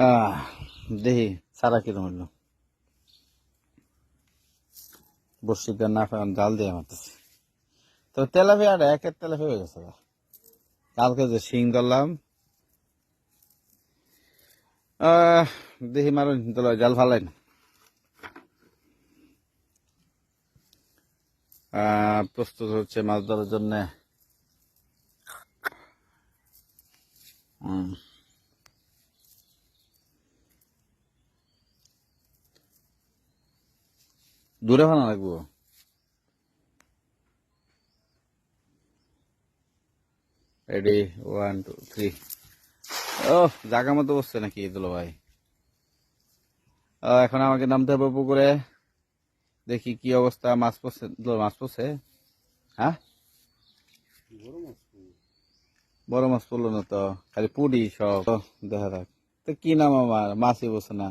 আহ দেখি সারা কিরম হইলো। বর্ষিটা না ফেলাম জাল দিয়ে মারতেছি। তো তেলাপিয়াটা একের তেলাপিয়া হয়ে গেছে। কালকে যে শিং ধরলাম, দেখি মারুন জাল ফালাই না। প্রস্তুত হচ্ছে মাছ ধরার জন্য। দূরে ফানা লাগবো। রেডি 1 2 3। ও জায়গা মতো বসছে নাকি দুলো ভাই? এখন আমাকে নামতে হবে পুকুরে। দেখি কি অবস্থা। মাছ পড়ছে? মাছ পড়ছে? হ্যাঁ, বড় মাছ পড়লো না তো, খালি পুডি সব। দেখা যাক তো কি নাম আমার, মাছই বসে না।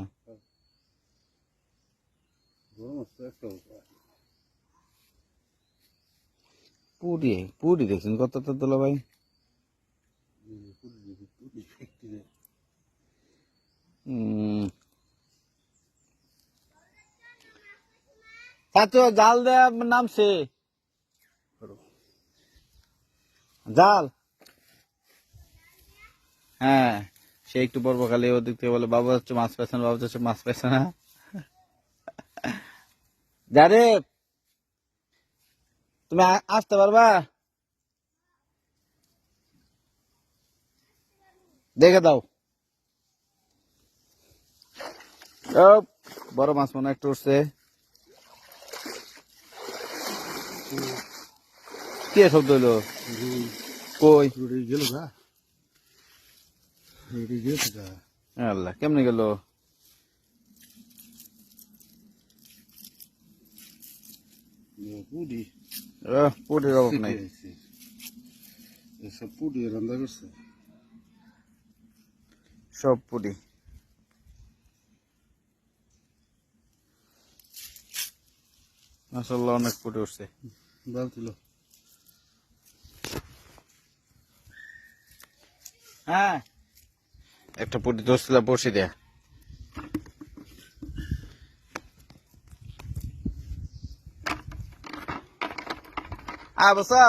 পুডি পুডি দেখছেন কত তো দুলো ভাই? চাচু জাল দেয়া নামছে। জাল, হ্যাঁ সে একটু পর্ব খালি ওদিক থেকে বলে বাবু হচ্ছে মাছ পাইছে না, বাবু হচ্ছে মাছ পাইছে না। যারে তুমি আসতে পারবা? দেখে দাও। বড় মাছ মনে একটু উঠছে। কে শব্দ হইলো? কই গেল? আল্লাহ, কেমনে গেল? পুডির অভাব নাই। সব পুডি রান্না করছে, সব পুডি। মাশাআল্লাহ অনেক পুডি উঠছে। বালতিল হ্যাঁ, একটা পুডি ধরছিলাম বসে দেয়া। বসা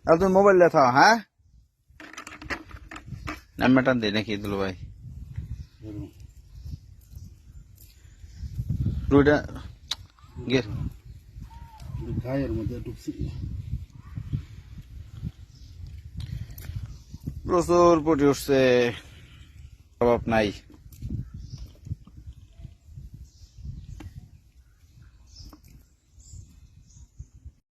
আর তুমি মোবাইল লেখা। হ্যাঁ, নাম্বারটা দিই নাকি দুলো ভাই? রুইটা গায়ের মধ্যে ঢুকছি। প্রচুর পুটি উঠছে, অভাব নাই।